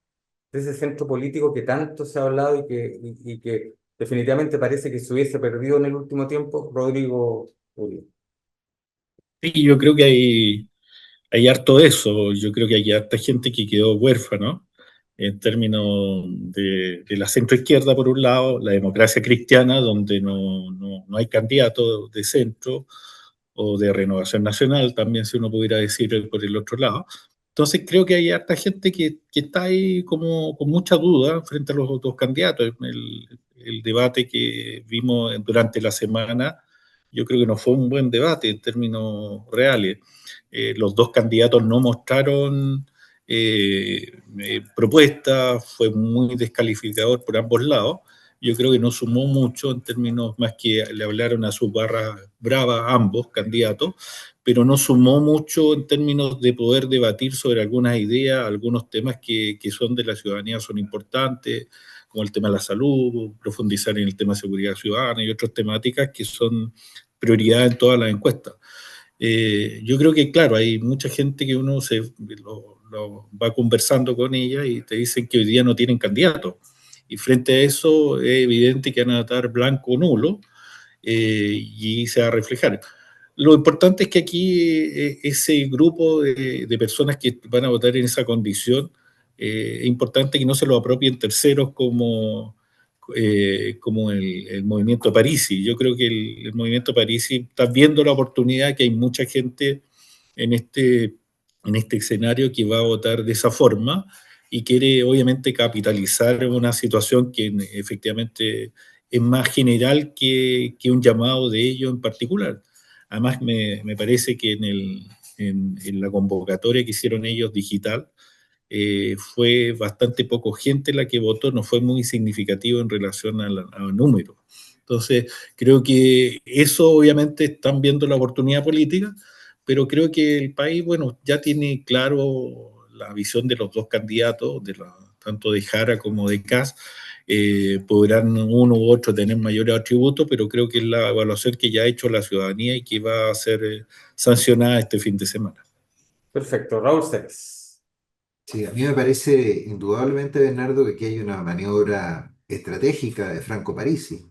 político que tanto se ha hablado y que definitivamente parece que se hubiese perdido en el último tiempo, Rodrigo Uribe? Sí, yo creo que hay harto de eso. Yo creo que hay harta gente que quedó huérfano en términos de la centroizquierda, por un lado, la democracia cristiana, donde no hay candidato de centro, o de Renovación Nacional, también si uno pudiera decir por el otro lado. Entonces creo que hay harta gente que está ahí como con mucha duda frente a los otros candidatos. El debate que vimos durante la semana, yo creo que no fue un buen debate en términos reales. Los dos candidatos no mostraron propuestas, fue muy descalificador por ambos lados, yo creo que no sumó mucho en términos más que le hablaron a sus barras bravas ambos candidatos, pero no sumó mucho en términos de poder debatir sobre algunas ideas, algunos temas que son de la ciudadanía, son importantes, como el tema de la salud, profundizar en el tema de seguridad ciudadana y otras temáticas que son prioridad en todas las encuestas. Yo creo que, claro, hay mucha gente que uno lo va conversando con ella y te dicen que hoy día no tienen candidato. Y frente a eso es evidente que van a estar blanco o nulo, y se va a reflejar. Lo importante es que aquí ese grupo de personas que van a votar en esa condición, es importante que no se lo apropien terceros como el movimiento Parisi. Yo creo que el movimiento Parisi está viendo la oportunidad que hay mucha gente en este escenario que va a votar de esa forma y quiere obviamente capitalizar una situación que efectivamente es más general que un llamado de ellos en particular. Además, me parece que en la convocatoria que hicieron ellos digital, fue bastante poco gente la que votó, no fue muy significativo en relación al número. Entonces, creo que eso obviamente están viendo la oportunidad política, pero creo que el país, bueno, ya tiene claro la visión de los dos candidatos, tanto de Jara como de Kast. Podrán uno u otro tener mayores atributos, pero creo que es la evaluación que ya ha hecho la ciudadanía y que va a ser sancionada este fin de semana. Perfecto, Raúl Ceres. Sí, a mí me parece indudablemente, Bernardo, que aquí hay una maniobra estratégica de Franco Parisi,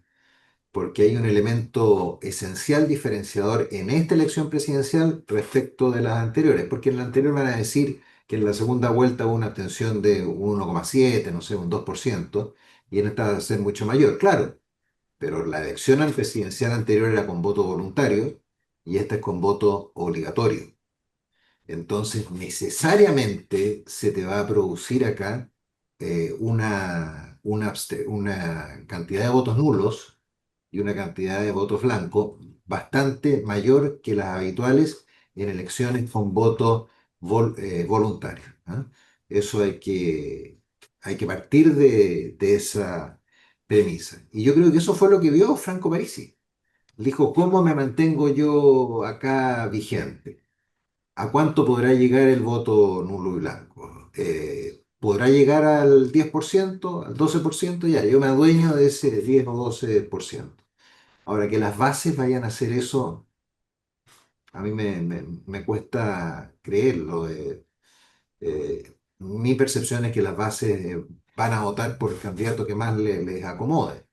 porque hay un elemento esencial diferenciador en esta elección presidencial respecto de las anteriores, porque en la anterior van a decir que en la segunda vuelta hubo una abstención de 1,7, no sé, un 2%, y en esta va a ser mucho mayor, claro, pero la elección al presidencial anterior era con voto voluntario y esta es con voto obligatorio. Entonces, necesariamente se te va a producir acá una cantidad de votos nulos y una cantidad de votos blancos bastante mayor que las habituales en elecciones con voto voluntario. ¿Ah? Eso hay que partir de esa premisa. Y yo creo que eso fue lo que vio Franco Parisi. Dijo, ¿cómo me mantengo yo acá vigente? ¿A cuánto podrá llegar el voto nulo y blanco? ¿Podrá llegar al 10%, al 12%? Ya, yo me adueño de ese 10 o 12%. Ahora, que las bases vayan a hacer eso, a mí me cuesta creerlo. Mi percepción es que las bases van a votar por el candidato que más les acomode.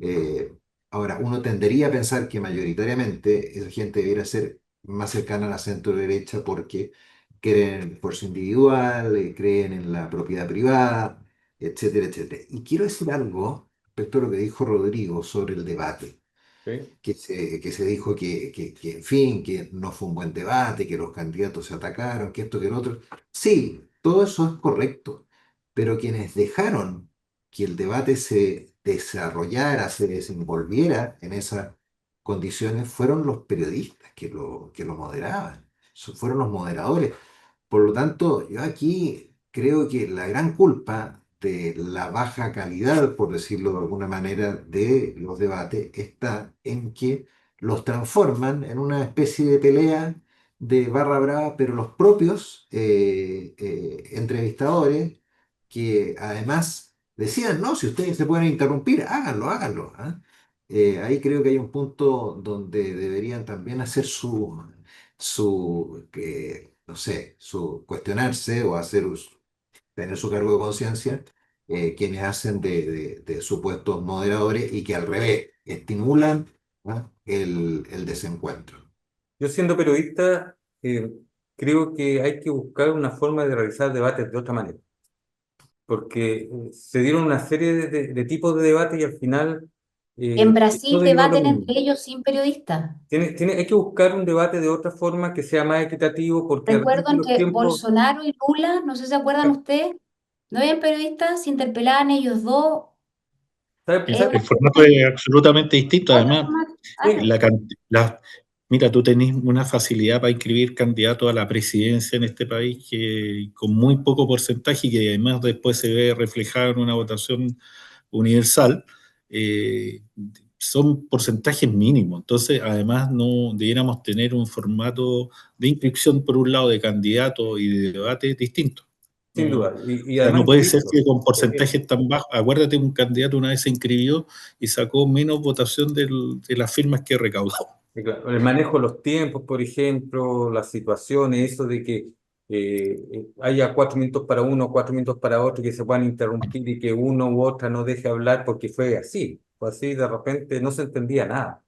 Eh, Ahora, uno tendería a pensar que mayoritariamente esa gente debiera ser más cercana a la centro derecha porque creen en el esfuerzo individual, creen en la propiedad privada, etcétera, etcétera. Y quiero decir algo respecto a lo que dijo Rodrigo sobre el debate ¿Sí? que se dijo en fin, que no fue un buen debate, que los candidatos se atacaron, que esto, que lo otro. Sí, todo eso es correcto, pero quienes dejaron que el debate se desarrollara, se desenvolviera en esas condiciones fueron los periodistas que lo moderaban, fueron los moderadores. Por lo tanto, yo aquí creo que la gran culpa de la baja calidad, por decirlo de alguna manera, de los debates está en que los transforman en una especie de pelea de barra brava, pero los propios entrevistadores, que además decían, no, si ustedes se pueden interrumpir, háganlo, háganlo. ¿Ah? Ahí creo que hay un punto donde deberían también hacer no sé, su cuestionarse o tener su cargo de conciencia, quienes hacen de supuestos moderadores y que al revés estimulan, ¿ah? El desencuentro. Yo siendo periodista, creo que hay que buscar una forma de realizar debates de otra manera, porque se dieron una serie de tipos de debates y al final En Brasil todo derivó a lo debaten mismo. entre ellos sin periodistas. Hay que buscar un debate de otra forma que sea más equitativo, porque a raíz de Recuerdan los que tiempos, Bolsonaro y Lula, no sé si se acuerdan ustedes, no habían periodistas, se interpelaban ellos dos. Es ¿sabe? una El formato es absolutamente distinto, otro además. formato. Ah, Sí, ya. Mira, tú tenés una facilidad para inscribir candidatos a la presidencia en este país que con muy poco porcentaje y que además después se ve reflejado en una votación universal. son porcentajes mínimos. Entonces, además, no debiéramos tener un formato de inscripción, por un lado, de candidatos y de debate distinto. Sin No, duda. o Y sea, no además, puede ser insisto, que con porcentajes tan bajos, acuérdate, un candidato una vez se inscribió y sacó menos votación de las firmas que recaudó. claro, el manejo de los tiempos, por ejemplo, las situaciones, eso de que haya 4 minutos para uno, 4 minutos para otro, que se puedan interrumpir y que uno u otra no deje hablar porque fue así, de repente no se entendía nada.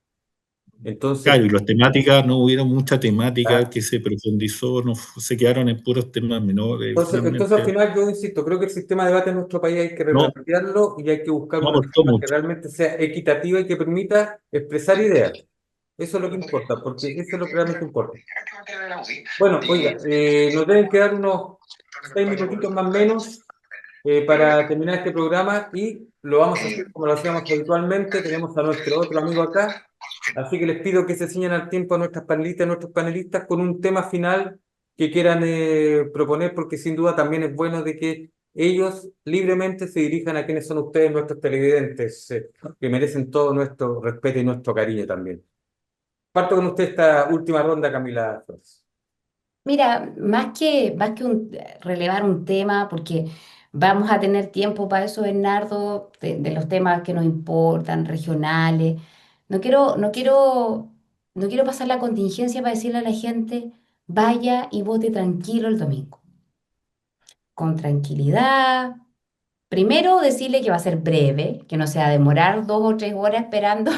Entonces, Claro, y las temáticas, no hubieron mucha temática ah, que se profundizó, no, se quedaron en puros temas menores, entonces al finalmente. final yo insisto, creo que el sistema de debate en nuestro país hay que No, replantearlo y hay que buscar no una aportó forma que mucho. realmente sea equitativa y que permita expresar ideas. Eso es lo que importa, porque eso es lo que realmente importa. Bueno, oiga, nos deben quedar unos 6 minutitos más o menos para terminar este programa y lo vamos a hacer como lo hacíamos habitualmente. Tenemos a nuestro otro amigo acá, así que les pido que se ciñan al tiempo a nuestras panelistas, a nuestros panelistas con un tema final que quieran proponer, porque sin duda también es bueno de que ellos libremente se dirijan a quienes son ustedes, nuestros televidentes, que merecen todo nuestro respeto y nuestro cariño también. Parto con usted esta última ronda, Camila Flores. Mira, relevar un tema, porque vamos a tener tiempo para eso, Bernardo, de los temas que nos importan, regionales. No quiero, no quiero, no quiero pasar la contingencia para decirle a la gente, vaya y vote tranquilo el domingo, con tranquilidad. Primero, decirle que va a ser breve, que no se va a demorar 2 o 3 horas esperando,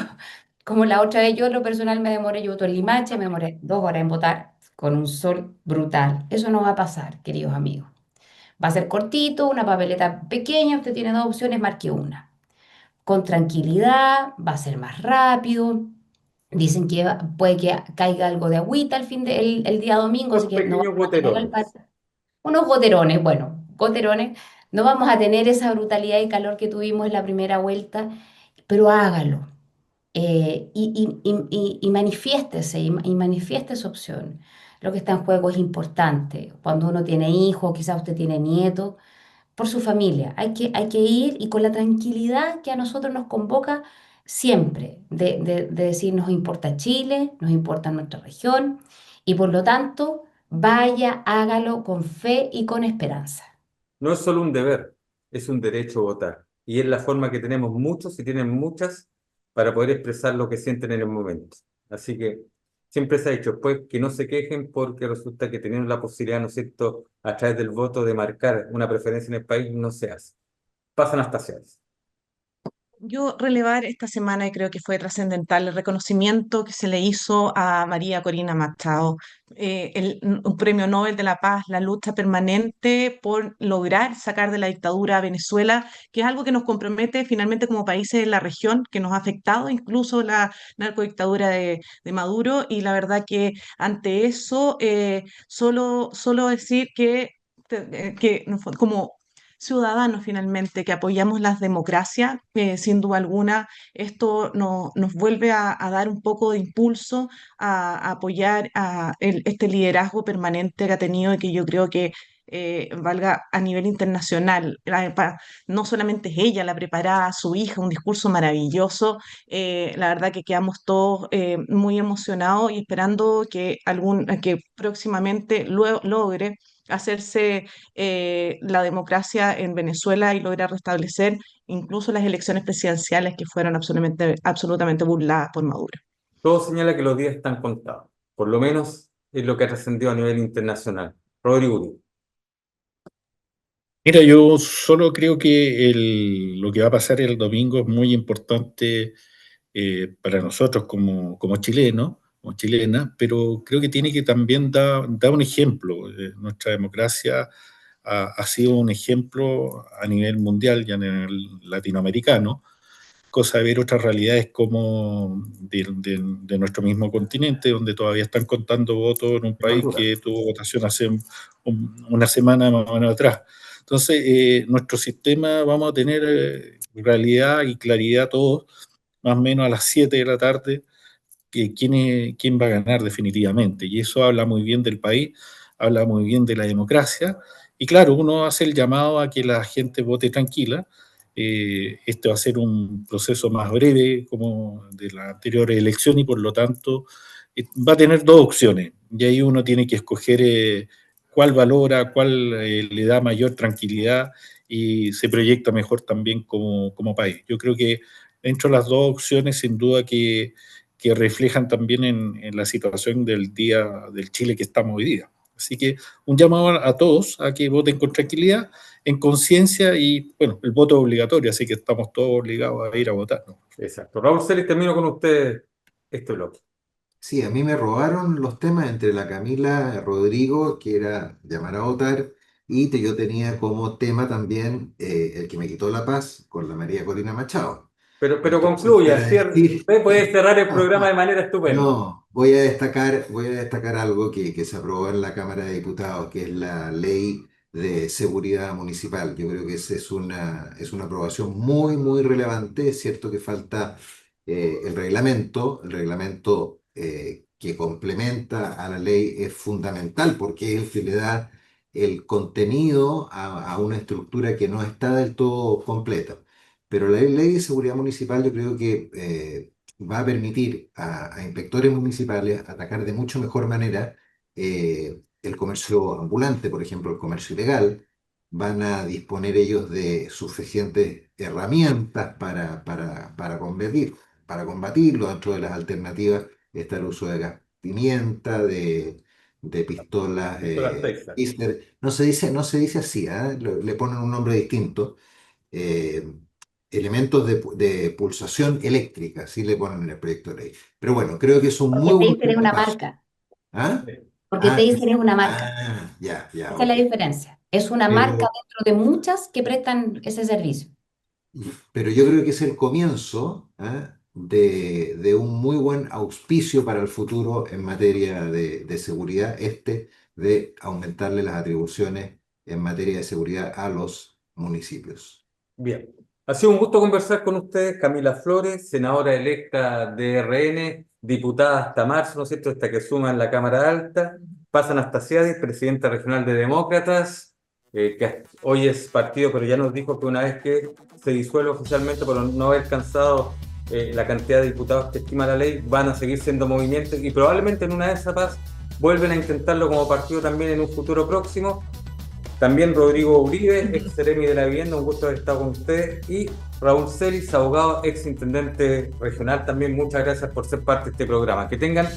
como la otra vez yo, en lo personal, me demoré, yo voto en Limache, me demoré 2 horas en votar con un sol brutal. Eso no va a pasar, queridos amigos. Va a ser cortito, una papeleta pequeña, usted tiene 2 opciones, marque una. Con tranquilidad, va a ser más rápido. Dicen que puede que caiga algo de agüita el día domingo, así Los que no pequeños vamos a tener al goterones. unos goterones, bueno, goterones. No vamos a tener esa brutalidad y calor que tuvimos en la primera vuelta, pero hágalo. Y manifiéstese, y manifieste su opción. Lo que está en juego es importante. Cuando uno tiene hijos, quizás usted tiene nietos, por su familia. Hay que ir y con la tranquilidad que a nosotros nos convoca siempre, de decir nos importa Chile, nos importa nuestra región, y por lo tanto, vaya, hágalo con fe y con esperanza. No es solo un deber, es un derecho a votar. Y es la forma que tenemos muchos y tienen muchas para poder expresar lo que sienten en el momento. Así que siempre se ha dicho, pues, que no se quejen porque resulta que teniendo la posibilidad, ¿no es cierto?, a través del voto de marcar una preferencia en el país, no se hace. Pasan hasta se hace. Yo relevar esta semana, y creo que fue trascendental, el reconocimiento que se le hizo a María Corina Machado, un premio Nobel de la Paz, la lucha permanente por lograr sacar de la dictadura a Venezuela, que es algo que nos compromete finalmente como países de la región, que nos ha afectado incluso la narcodictadura de Maduro, y la verdad que ante eso, solo decir que como ciudadanos finalmente que apoyamos las democracias, sin duda alguna, esto nos vuelve a dar un poco de impulso a apoyar este liderazgo permanente que ha tenido y que yo creo que valga a nivel internacional. No solamente es ella la preparada, su hija, un discurso maravilloso. La verdad que quedamos todos muy emocionados y esperando que próximamente logre hacerse la democracia en Venezuela y lograr restablecer incluso las elecciones presidenciales que fueron absolutamente burladas por Maduro. Todo señala que los días están contados. Por lo menos es lo que ha trascendido a nivel internacional. Rodrigo Uribe. Mira, yo solo creo que lo que va a pasar el domingo es muy importante para nosotros como chilenos, como chilenas, pero creo que tiene que también dar un ejemplo. Nuestra democracia ha sido un ejemplo a nivel mundial y a nivel latinoamericano, cosa de ver otras realidades como de nuestro mismo continente, donde todavía están contando votos en un En país Honduras. que tuvo votación hace una semana más o menos atrás. Entonces, nuestro sistema vamos a tener realidad y claridad todos, más o menos a las 7 de la tarde, que quién va a ganar definitivamente. Y eso habla muy bien del país, habla muy bien de la democracia. Y claro, uno hace el llamado a que la gente vote tranquila, Este va a ser un proceso más breve como de la anterior elección y por lo tanto va a tener dos opciones y ahí uno tiene que escoger cuál valora, cuál le da mayor tranquilidad y se proyecta mejor también como país. Yo creo que entre las dos opciones sin duda que reflejan también en la situación del día del Chile que estamos hoy día. Así que un llamado a todos a que voten con tranquilidad, en conciencia y, bueno, el voto es obligatorio, así que estamos todos obligados a ir a votar, ¿no? Exacto. Raúl Celis, termino con usted este bloque. Sí, a mí me robaron los temas entre la Camila Rodrigo, que era llamar a votar, y yo tenía como tema también el que me quitó la paz con la María Corina Machado. Pero Entonces, concluya, para decir, usted puede cerrar el no, programa de no, manera estupenda. no, voy a destacar algo que se aprobó en la Cámara de Diputados, que es la ley de seguridad municipal. Yo creo que esa es una aprobación muy, muy relevante. Es cierto que falta el reglamento que complementa a la ley es fundamental porque es el que le da el contenido a una estructura que no está del todo completa. Pero la ley de seguridad municipal yo creo que va a permitir a inspectores municipales atacar de mucho mejor manera el comercio ambulante, por ejemplo, el comercio ilegal. Van a disponer ellos de suficientes herramientas para combatirlo. Dentro de las alternativas está el uso de gas pimienta, de pistolas Pistolas Texas. Taser. No se dice así, ¿ah? Le ponen un nombre distinto. eh, Elementos de pulsación eléctrica, así le ponen en el proyecto de ley. Pero bueno, creo que es un muy Porque buen Taser es primer una paso. marca. ¿Ah? Porque Ah, Taser es una marca. ya, Esa es la ok. diferencia. Es una marca Pero, dentro de muchas que prestan ese servicio. pero yo creo que es el comienzo, de un muy buen auspicio para el futuro en materia de seguridad, de aumentarle las atribuciones en materia de seguridad a los municipios. Bien. Ha sido un gusto conversar con usted, Camila Flores, senadora electa de RN, diputada hasta marzo, ¿no es cierto?, hasta que suma en la Cámara Alta. Paz Anastasiadis, presidenta regional de Demócratas, que hoy es partido, pero ya nos dijo que una vez que se disuelve oficialmente por no haber alcanzado la cantidad de diputados que estima la ley, van a seguir siendo movimientos y probablemente en una de esas Paz vuelven a intentarlo como partido también en un futuro próximo. También Rodrigo Uribe, ex Seremi de la Vivienda, un gusto haber estado con usted. Y Raúl Celis, abogado, ex intendente regional, también muchas gracias por ser parte de este programa. Que tengan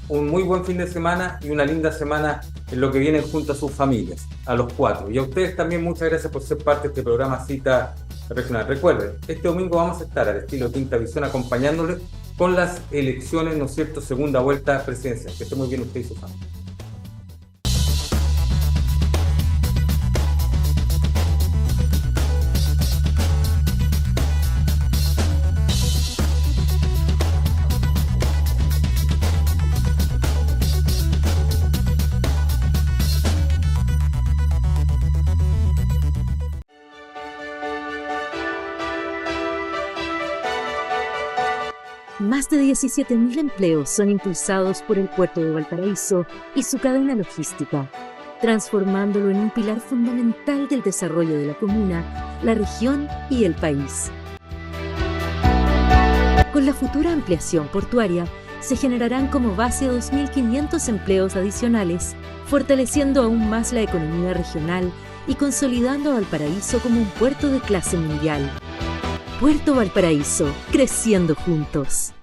un muy buen fin de semana y una linda semana en lo que vienen junto a sus familias, a los cuatro. Y a ustedes también muchas gracias por ser parte de este programa Cita Regional. Recuerden, este domingo vamos a estar al estilo Quinta Visión acompañándoles con las elecciones, ¿no es cierto?, segunda vuelta presidencial. Que esté muy bien usted y su familia. Más de 17.000 empleos son impulsados por el puerto de Valparaíso y su cadena logística, transformándolo en un pilar fundamental del desarrollo de la comuna, la región y el país. Con la futura ampliación portuaria, se generarán como base 2.500 empleos adicionales, fortaleciendo aún más la economía regional y consolidando a Valparaíso como un puerto de clase mundial. Puerto Valparaíso, creciendo juntos.